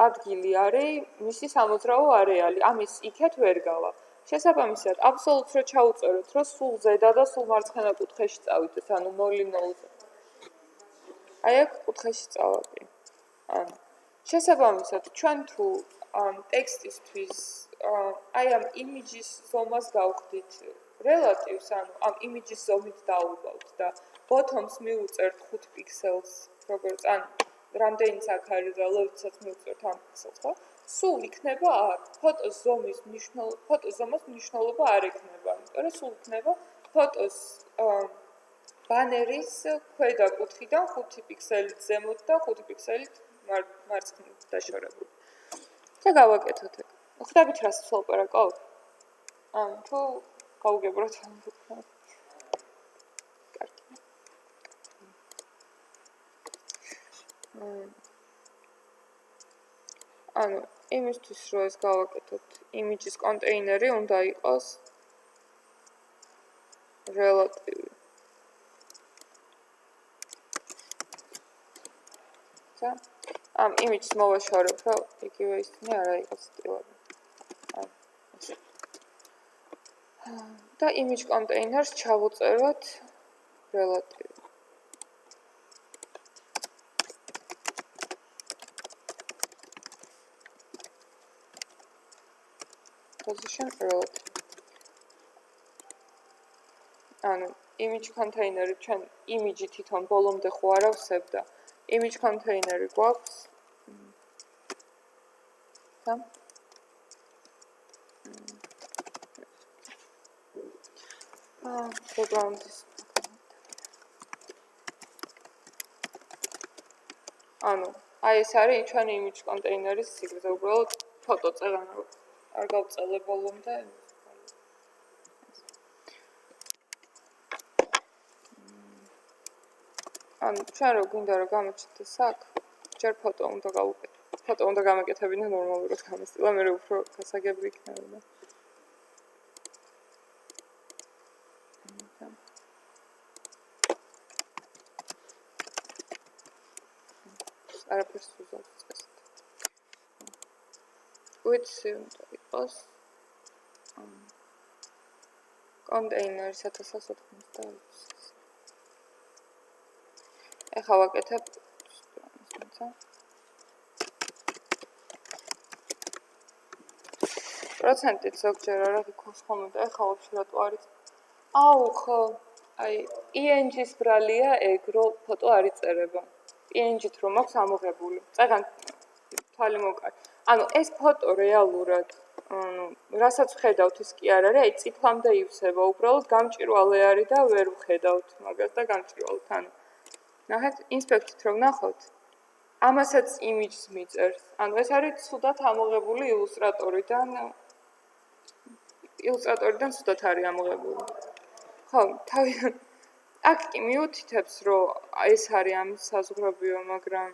ადგილი არის მისი სამოძრაო არეალი, ამის იქეთ ვერ გავა. შესაბამისად, აბსოლუტს რო ჩაუწეროთ, რომ სულ ზედა და სულ მარცხენა კუთხეში წავიდეს, 0-0-ზე. აი აქ კუთხეში წავადი. შესაბამისად, ჩვენ თუ ტექსტისთვის აი ამ იმიჯის ზომას გავხდით რელატივს, ამ იმიჯის ზომით დაუვავთ და bottom-ს მივუწერთ 5 პიქსელს, როგორც რამდენიც აქ არის და left-საც მივუწერთ ამ პიქსელს, ხო? სულ იქნება აქ ფოტოს ზომას მნიშვნელობა არ ექნება, იმიტომ რომ სულ იქნება ფოტოს ბანერის ქვედა კუთხიდან 5 პიქსელით ზემოთ და 5 პიქსელით მარცხნივ დაშორებული. და გავაკეთოთ ეგ. ხვდებით რას ვსაუბრობ? თუ გავუგებროთ იმისთვის რომ ეს გავაკეთოთ, იმიჯის კონტეინერი უნდა იყოს რელატივი. ამ იმიჯს მოვაშორებ, რომ იგივე ისინი არ აიღოს სტილები. და იმიჯ კონტეინერს ჩავუწეროთ რელატივი. position relative. image container-ი ჩვენ იმიჯი თვითონ ბოლომდე ხო არ ავსებ და image container-ი გვაქვს. background-ის აი ეს არის ჩვენი image container-ის სიგრძე, უბრალოდ ფოტო წერან არ გავწელე ბოლომდე. ჩვენ რო გვინდა რომ გამოჩნდეს აქ, ჯერ ფოტო უნდა გავუკეთო. ფოტო უნდა გამეკეთებინა ნორმალურად გამოსტილა, მე უფრო გასაგები იქნება. არაფერს უზავთ წესით. ვიცი უნდა იყოს კონტეინერი 1990. ეხლა ვაკეთებ პროცენტით ზოგჯერ არ აღიქოს ხოლმე და ეხლა ვაფშე რატო არის აუ ხო აი PNG-ს ბრალია ეგ რო ფოტო არ იწერება PNG-თ რომ აქვს ამოღებული წაღან თვალი მოკარ ანუ ეს ფოტო რეალურად რასაც ხედავთ ის კი არ არის აი წითლამდე ივსება უბრალოდ გამჭვირვალე არის და ვერ ვხედავთ მაგას და გამჭვირვალეთ ანუ ნახეთ ინსპექტით რომ ნახოთ ამასაც იმიჯს მიწერს ანუ ეს არის ცუდად ამოღებული ილუსტრატორიდან ცუდად არის ამოღებული ხო თავიდან აქ კი მიუთითებს რომ ეს არის ამის საზღვრებიო მაგრამ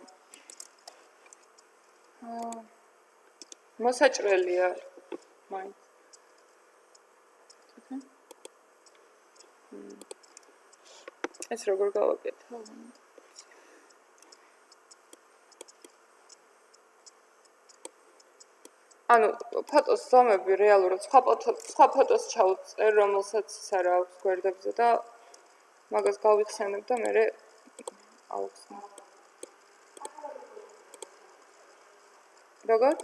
მოსაჭრელია მაინც ეს როგორ გავაკეთე ანუ ფოტოს ზომები რეალურად სხვა ფოტოს ჩავწერ რომელსაც ის არა აქვს გვერდებზე და მაგას გავიხსენებ და მე ავხსნებ როგორ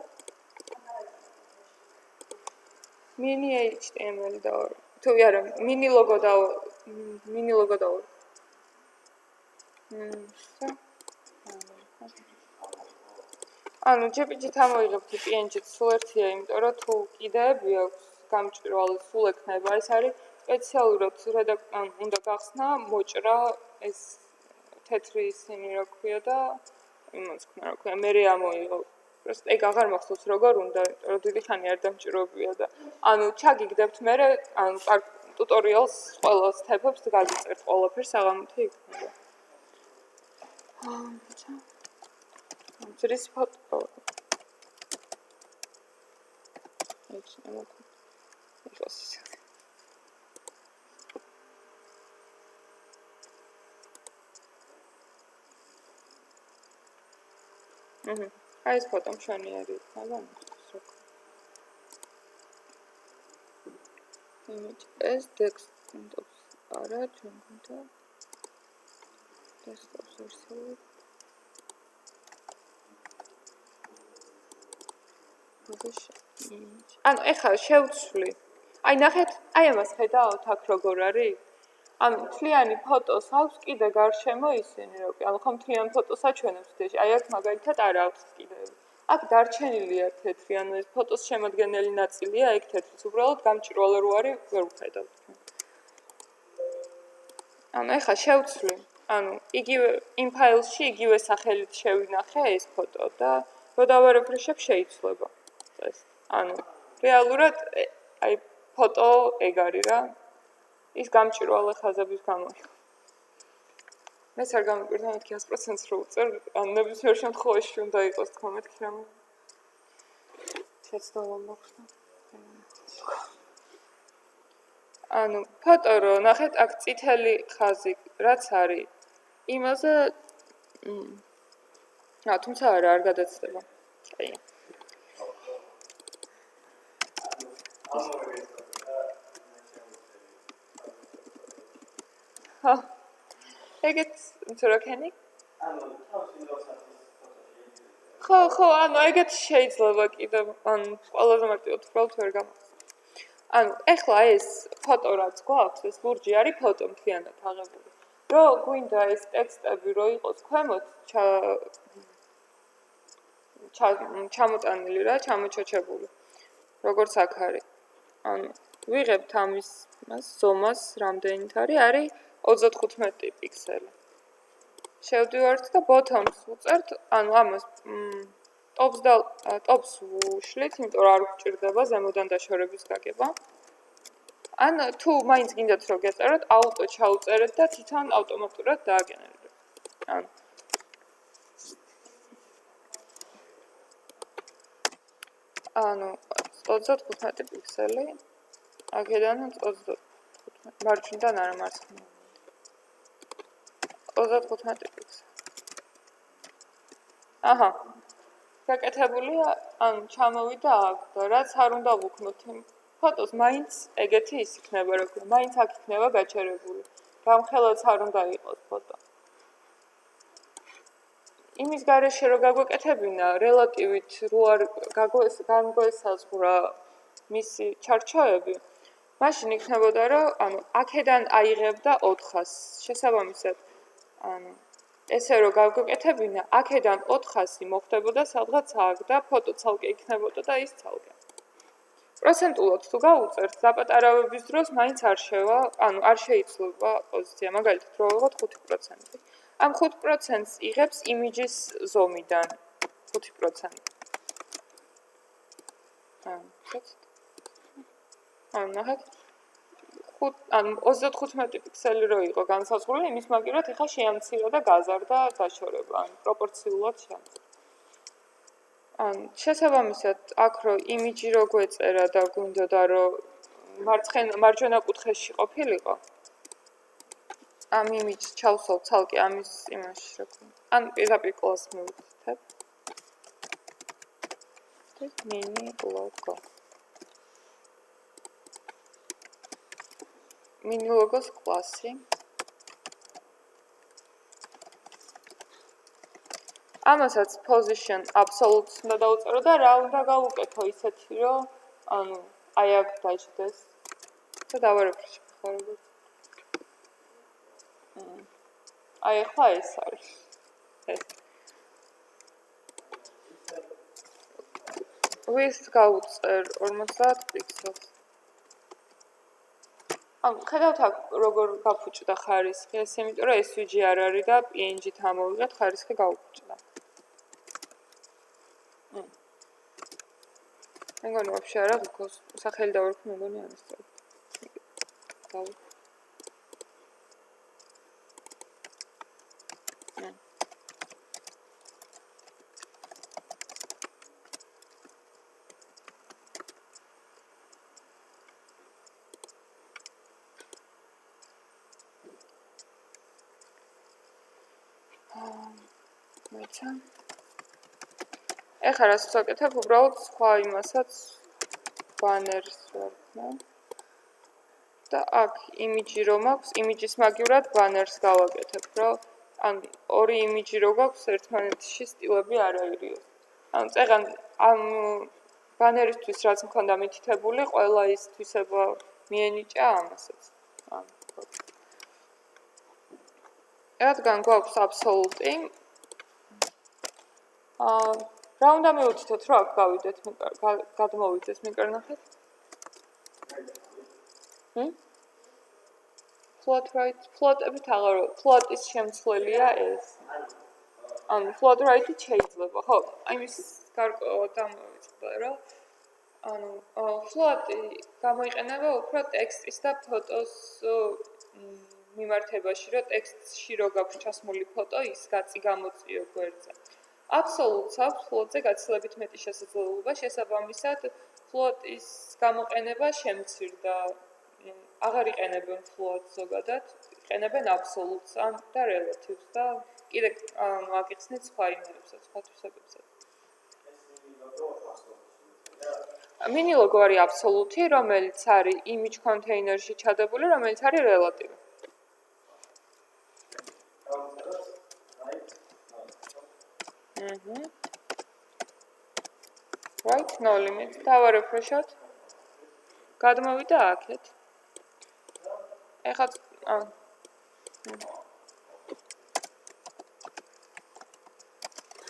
mini HTML და თუ არა mini logo და ანუ JPG-თ ამოიღებთ PNG-თ სულ ერთია იმიტომ რომ თუ კიდეები აქვს გამჭვირვალე სულ ექნება ეს არის სპეციალურად უნდა გახსნა მოჭრა ეს თეთრი ისინი რა ქვია და იმას ქნა რა ქვია მე ამოიღო просто ეგ აღარ მახსოვს როგორ უნდა რომ დიდი ხანი არ დამჭიროებია და ანუ ჩაგიგდებთ მე ანუ ტუტორიალს ყველა სტეპებს გაგიწერთ ყველაფერს საღამოთი იქნება ძრის ფოტო აი ეს ფოტო მშვენიერი იქნება ეს დესკტოპს არა ჩვენ გვინდა დესკტოპს ვერსია ანუ ეხლა შევცვლი აი ნახეთ აი ამას ხედავთ აქ როგორ არის ანუ მთლიანი ფოტოს აქვს კიდე გარშემო ისინი რო ანუ ხომ მთლიან ფოტოს აჩვენებს თეში აი აქ მაგალითად არ აქვს კიდეები აქ დარჩენილია თეთრი ანუ ეს ფოტოს შემადგენელი ნაწილია ეგ თეთრიც უბრალოდ გამჭვირვალე რო არის ვერ ვხედავთ ანუ ეხლა შევცვლი ანუ იგივე იმ ფაილში იგივე სახელით შევინახე ეს ფოტო და რო დავარეფრეშებ შეიცვლება ეს ანუ რეალურად აი ფოტო ეგ არის რა ის გამჭვირვალე ხაზების გამოიხო მეც არ გამიკვირდა მეთქი 100%-ს რო უწერ ან ნებისმიერ შემთხვევაში უნდა იყოს თქო მეთქი რამე შეცდომა მაქვს ანუ ფოტო რო ნახეთ აქ წითელი ხაზი რაც არის იმაზე თუმცა არ გადაცდება აი ეგეც თუ რა ქენი? ხო, ანუ ეგეც შეიძლება კიდე ანუ ყველაზე მარტივად უბრალოდ ვერ გამახსოვს. ანუ ეხლა ეს ფოტო რაც გვაქვს, ეს ლურჯი არის ფოტო მთლიანად აღებული. რო გვინდა ეს ტექსტები რო იყოს ქვემოთ ჩამოტანილი რა, ჩამოჩოჩებული. როგორც აქ არის. ანუ ვიღებთ ამის ზომას რამდენით არის 35 პიქსელი. შევდივართ და bottom-ს ვუწერთ, ანუ ამას ტოპს ვუშლით, იმიტომ რომ არ გვჭირდება ზემოდან დაშორების გაგება. ან თუ მაინც გინდათ რომ გეწეროთ, აუტო ჩაუწერეთ და თვითონ ავტომატურად დააგენერებთ. ანუ 35 პიქსელი. აქედან 35 მარჯვნიდან არა მარცხნიდან. 35 პიქსელი. აჰა. გაკეთებულია, ან ჩამოვიდა აქ და რაც არ უნდა ვუქნოთ იმ ფოტოს, მაინც ეგეთი ის იქნება, როგორ მაინც აქ იქნება გაჩერებული. გამხელაც არ უნდა იყოს ფოტო. იმის გარეშე რო გაგვეკეთებინა, რელატივით რო არ განგვესაზღვრა მისი ჩარჩოები, მაშინ იქნებოდა, რომ ანუ აქედან აიღებდა 400-ს. შესაბამისად, ანუ ესე რომ გაგვეკეთებინა, აქედან 400 მოხდებოდა სადღაც აქ და ფოტო ცალკე იქნებოდა და ის ცალკე. პროცენტულად თუ გავუწერთ, დაპატარავების დროს მაინც არ შევა, ანუ არ შეიცვლება პოზიცია, მაგალითად რო ვიღოთ 5%. ამ 5%-ს იღებს იმიჯის ზომიდან 5%. ნახეთ. ანუ 35 პიქსელი რო იყო განსაზღვრული, იმის მაგივრად ეხა შეამცირა და გაზარდა დაშორება, ანუ პროპორციულად შეამცირა. შესაბამისად, აქ რო იმიჯი რო გვეწერა და გვინდოდა რომ მარჯვენა კუთხეში ყოფილიყო, ამ იმიჯს ჩავსვავ ცალკე ამის იმაში რა ქვია. ან პირდაპირ კლასს მივუხსნებ. mini logo. mini logos კლასი. ამასაც position absolute უნდა დავუწერო და რა უნდა გავუკეთო ისეთი, რომ ანუ აი აქ დაждდეს. და დავარეფრეშ ხარობად. აი ახლა ეს არის. ეს. width გავუწერ 50 პიქსელს. ანუ ხედავთ აქ როგორ გაფუჭდა ხარისხი, ეს იმიტომ რომ SVG არ არის და PNG-თ ამოვიღეთ, ხარისხი გავუფუჭდა. მეგონი ვაფშე არა გქოს, სახელი დავარქვი, მეგონი არის სწორად. გავუ. მოიცა. ეხლა რაც ვაკეთებ, უბრალოდ სხვა იმასაც ბანერს ვარქმევ. და აქ იმიჯი რომ აქვს, იმიჯის მაგივრად ბანერს გავაკეთებ, რომ ან ორი იმიჯი რო გვაქვს, ერთმანეთში სტილები არ აირიოს. ანუ წეღან ამ ბანერისთვის რაც მქონდა მითითებული, ყველა ის თვისება მიენიჭა ამასაც. რადგან გვაქვს აბსოლუტი, რა უნდა მივუთითოთ, რომ აქ გავიდეთ, გადმოვიდეს მიკრონახეთ? Float right, float-ებით აღარ, float-ის შემცვლელია ეს. ანუ float right-ი შეიძლება, ხო? იმის გარკვეულად ამოვიწყდა, რომ ანუ float-ი გამოიყენება უფრო ტექსტის და ფოტოს მიმართებაში, რომ ტექსტში რო გაქვს ჩასმული ფოტო, ის გაწი გამოწიო გვერდზე. აბსოლუტს აქვს float-ზე გაცილებით მეტი შესაძლებლობა, შესაბამისად, float-ის გამოყენება შემცირდა. აღარ იყენებენ float-ს ზოგადად, იყენებენ აბსოლუტს და relative-ს და კიდე აგიხსნით სხვა იმერებსაც, სხვა თვისებებსაც. mini logo არის აბსოლუტი, რომელიც არის image container-ში ჩადებული, რომელიც არის relative. Right, no limit. დავარეფრეშოთ. გადმოვიდა აქეთ. ეხლა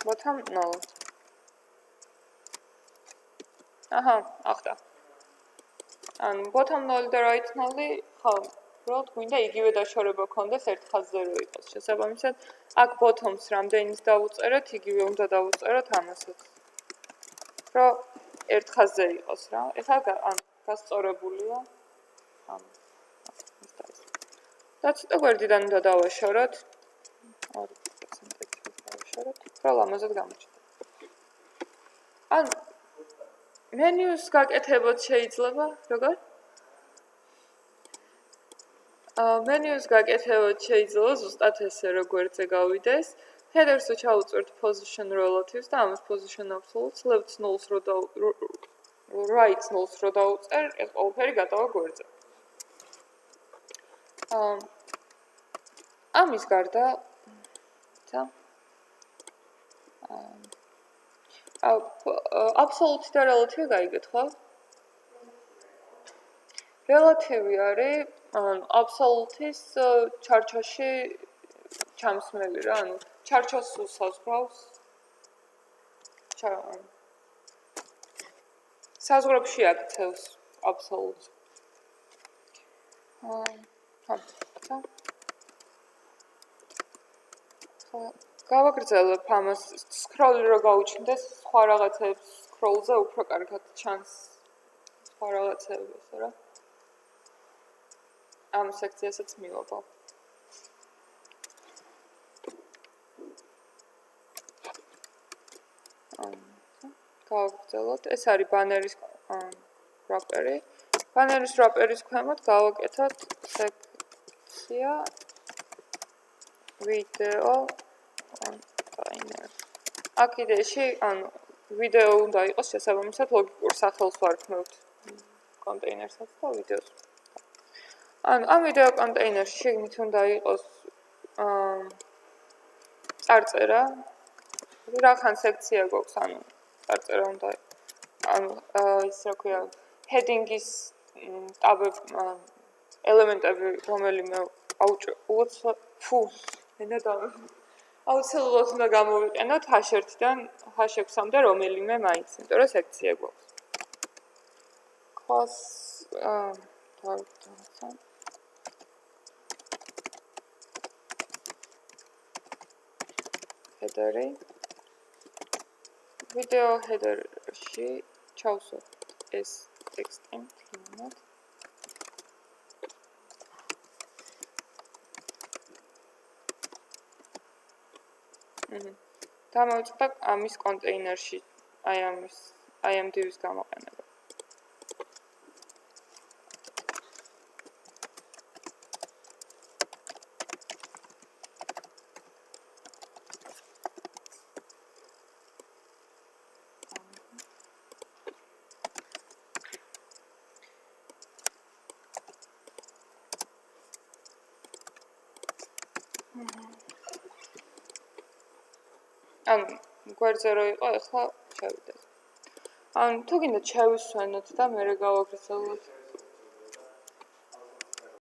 bottom null. აჰა, ახლა. ანუ bottom null და right null-ი ხო, უბრალოდ გვინდა იგივე დაშორება ქონდეს ერთ ხაზზე რო იყოს. შესაბამისად, აქ bottom-ს რამდენის დავუწერეთ, იგივე უნდა დავუწეროთ ამასაც. რომ ერთ ხაზზე იყოს რა. ეხლა გასწორებულია. ანუ და ცოტა გვერდიდან უნდა დავაშოროთ. 2%-ით დავაშოროთ. რომ ლამაზად გამოჩნდეს. ან მენიუს გაკეთებოთ შეიძლება, როგორ? მენიუს გაკეთებოთ შეიძლება ზუსტად ესე, რომ გვერდზე გავიდეს. headers-ო ჩავუწევთ position relatives და ამას position absolutes, left nulls right nulls რო დავუწერ, ეს ყველაფერი გადავა გვერდზე. ამის გარდა absolute და relative გაიგეთ, ხო? Relative არის absolute-ის ჩარჩოში ჩამსმელი რა, ანუ ჩარჩოს სულ საზღვრავს. საზღვრებში აქცევს absolute. გავაგრძელებ ამას, scroll-ი რო გაუჩნდეს, სხვა რაღაცებს scroll-ზე უფრო კარგად ჩანს სხვა რაღაცებიც რა. ამ სექციასაც მივაბავ. გავაგრძელოთ, ეს არის ბანერის wrapper-ი. ბანერის wrapper-ის ქვემოთ გავაკეთოთ სექცია video container. აქ იდეაში, ანუ ვიდეო უნდა იყოს შესაბამისად ლოგიკურ სახელს ვარქმევთ კონტეინერსაც და ვიდეოს. ანუ ამ ვიდეო კონტეინერში შეგნით უნდა იყოს წარწერა. რახან სექცია გვაქვს, ანუ წარწერა უნდა ანუ ის რა ქვია, heading-ის ელემენტები, რომელიმე აუცილებლად უნდა გამოვიყენოთ H1-დან H6-მდე რომელიმე მაინც, იმიტომ რომ სექცია გვაქვს. Class header-ი video header-ში ჩავსვათ ეს ტექსტი მთლიანად. დამოვიწყდა ამის კონტეინერში აი ამ div-ის გამოყენება. ანუ გვერდზე რო იყო, ახლა შევიდეთ. ანუ თუ გინდათ შევისვენოთ და მერე გავაგრძელოთ.